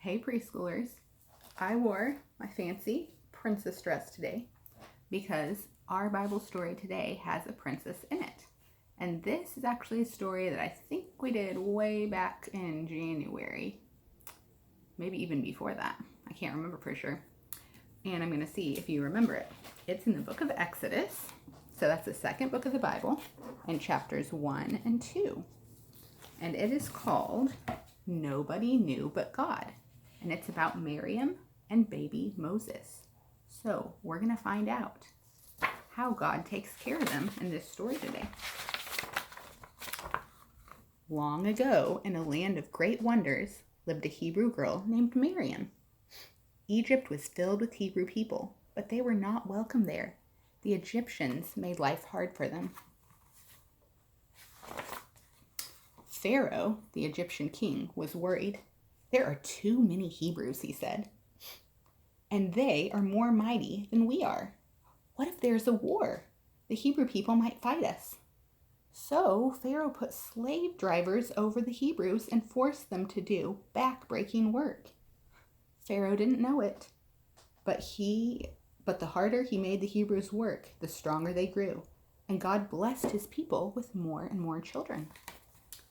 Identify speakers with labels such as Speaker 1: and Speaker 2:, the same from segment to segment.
Speaker 1: Hey preschoolers, I wore my fancy princess dress today because our Bible story today has a princess in it. And this is actually a story that I think we did way back in January, maybe even before that. I can't remember for sure. And I'm going to see if you remember it. It's in the book of Exodus, so that's the second book of the Bible, in chapters 1 and 2. And it is called Nobody Knew But God. And it's about Miriam and baby Moses. So we're going to find out how God takes care of them in this story today. Long ago, in a land of great wonders, lived a Hebrew girl named Miriam. Egypt was filled with Hebrew people, but they were not welcome there. The Egyptians made life hard for them. Pharaoh, the Egyptian king, was worried. There are too many Hebrews, he said, and they are more mighty than we are. What if there's a war? The Hebrew people might fight us. So Pharaoh put slave drivers over the Hebrews and forced them to do back-breaking work. Pharaoh didn't know it, but the harder he made the Hebrews work, the stronger they grew, and God blessed his people with more and more children.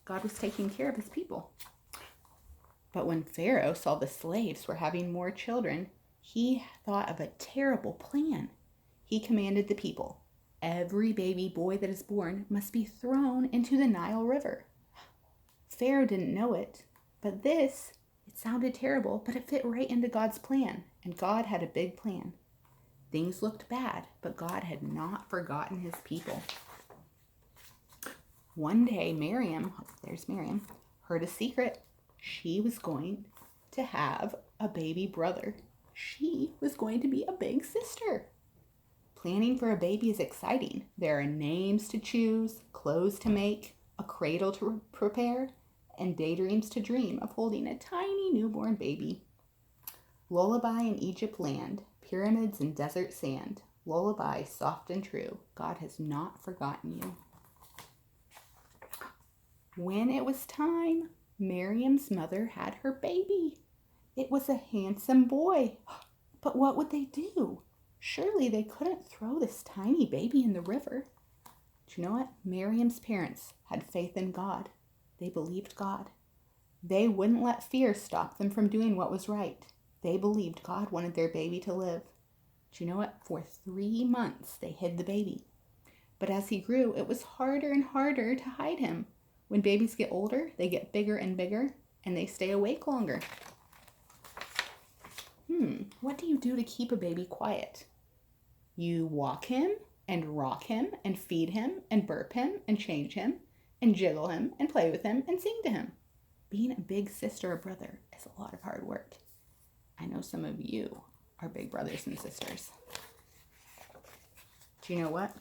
Speaker 1: God was taking care of his people. But when Pharaoh saw the slaves were having more children, he thought of a terrible plan. He commanded the people, every baby boy that is born must be thrown into the Nile River. Pharaoh didn't know it, but it sounded terrible, but it fit right into God's plan, and God had a big plan. Things looked bad, but God had not forgotten his people. One day, Miriam heard a secret. She was going to have a baby brother. She was going to be a big sister. Planning for a baby is exciting. There are names to choose, clothes to make, a cradle to prepare, and daydreams to dream of holding a tiny newborn baby. Lullaby in Egypt land, pyramids in desert sand, lullaby soft and true, God has not forgotten you. When it was time, Miriam's mother had her baby. It was a handsome boy. But what would they do? Surely they couldn't throw this tiny baby in the river. Do you know what? Miriam's parents had faith in God. They believed God. They wouldn't let fear stop them from doing what was right. They believed God wanted their baby to live. Do you know what? For 3 months, they hid the baby. But as he grew, it was harder and harder to hide him. When babies get older, they get bigger and bigger, and they stay awake longer. What do you do to keep a baby quiet? You walk him, and rock him, and feed him, and burp him, and change him, and jiggle him, and play with him, and sing to him. Being a big sister or brother is a lot of hard work. I know some of you are big brothers and sisters. Do you know what?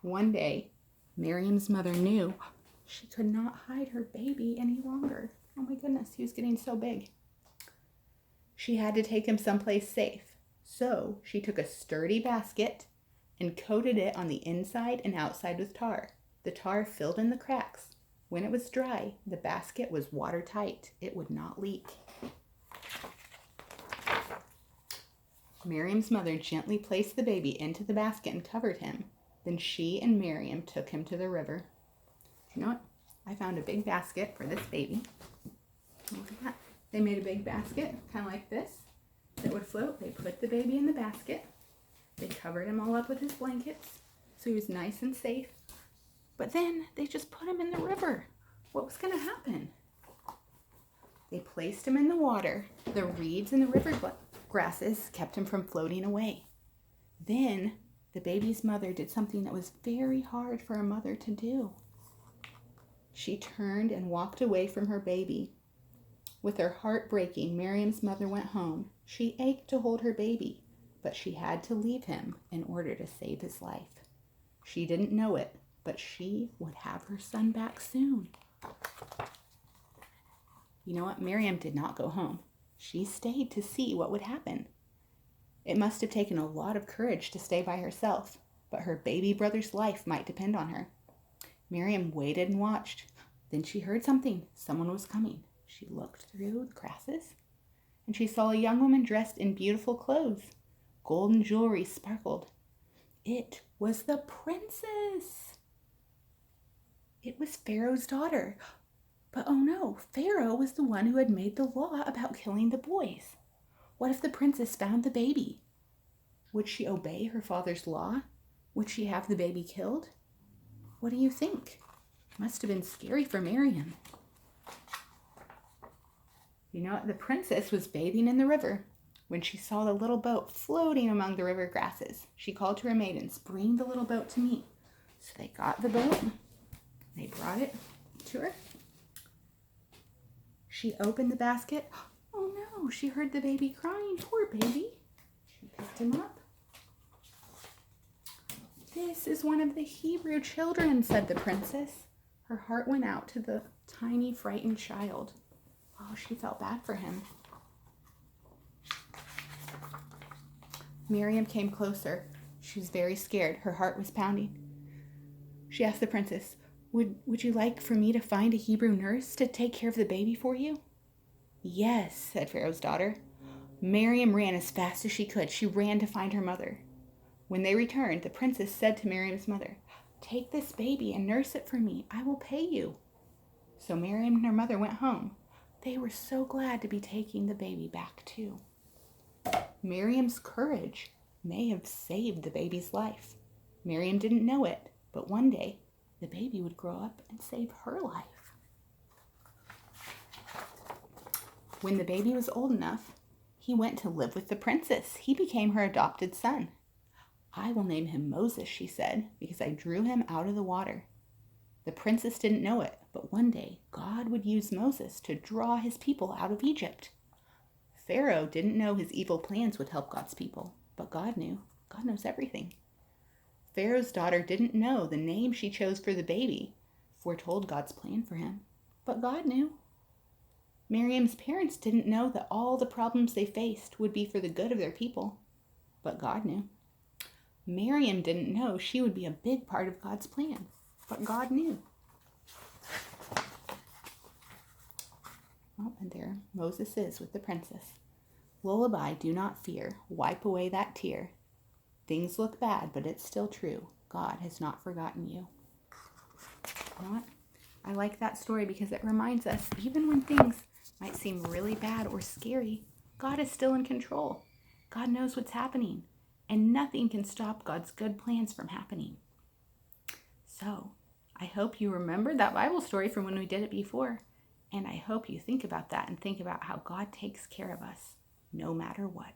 Speaker 1: One day, Miriam's mother knew she could not hide her baby any longer. Oh my goodness, he was getting so big. She had to take him someplace safe. So she took a sturdy basket and coated it on the inside and outside with tar. The tar filled in the cracks. When it was dry, the basket was watertight. It would not leak. Miriam's mother gently placed the baby into the basket and covered him. Then she and Miriam took him to the river. You know what? I found a big basket for this baby. Look at that. They made a big basket, kind of like this, that would float. They put the baby in the basket. They covered him all up with his blankets, so he was nice and safe. But then they just put him in the river. What was going to happen? They placed him in the water. The reeds and the river grasses kept him from floating away. Then the baby's mother did something that was very hard for a mother to do. She turned and walked away from her baby. With her heart breaking, Miriam's mother went home. She ached to hold her baby, but she had to leave him in order to save his life. She didn't know it, but she would have her son back soon. You know what? Miriam did not go home. She stayed to see what would happen. It must have taken a lot of courage to stay by herself, but her baby brother's life might depend on her. Miriam waited and watched. Then she heard something. Someone was coming. She looked through the grasses, and she saw a young woman dressed in beautiful clothes. Golden jewelry sparkled. It was the princess. It was Pharaoh's daughter. But oh no, Pharaoh was the one who had made the law about killing the boys. What if the princess found the baby? Would she obey her father's law? Would she have the baby killed? What do you think? Must have been scary for Miriam. You know what? The princess was bathing in the river when she saw the little boat floating among the river grasses. She called to her maidens, "Bring the little boat to me." So they got the boat. They brought it to her. She opened the basket. Oh no, she heard the baby crying. Poor baby. She picked him up. "This is one of the Hebrew children," said the princess. Her heart went out to the tiny, frightened child. Oh, she felt bad for him. Miriam came closer. She was very scared. Her heart was pounding. She asked the princess, Would you like for me to find a Hebrew nurse to take care of the baby for you?" "Yes," said Pharaoh's daughter. Miriam ran as fast as she could. She ran to find her mother. When they returned, the princess said to Miriam's mother, "Take this baby and nurse it for me. I will pay you." So Miriam and her mother went home. They were so glad to be taking the baby back too. Miriam's courage may have saved the baby's life. Miriam didn't know it, but one day the baby would grow up and save her life. When the baby was old enough, he went to live with the princess. He became her adopted son. "I will name him Moses," she said, "because I drew him out of the water." The princess didn't know it, but one day God would use Moses to draw his people out of Egypt. Pharaoh didn't know his evil plans would help God's people, but God knew. God knows everything. Pharaoh's daughter didn't know the name she chose for the baby foretold God's plan for him, but God knew. Miriam's parents didn't know that all the problems they faced would be for the good of their people, but God knew. Miriam didn't know she would be a big part of God's plan, but God knew. Oh, and there Moses is with the princess. Lullaby, do not fear. Wipe away that tear. Things look bad, but it's still true. God has not forgotten you. You know what? I like that story because it reminds us, even when things might seem really bad or scary, God is still in control. God knows what's happening, and nothing can stop God's good plans from happening. So, I hope you remembered that Bible story from when we did it before, and I hope you think about that and think about how God takes care of us no matter what.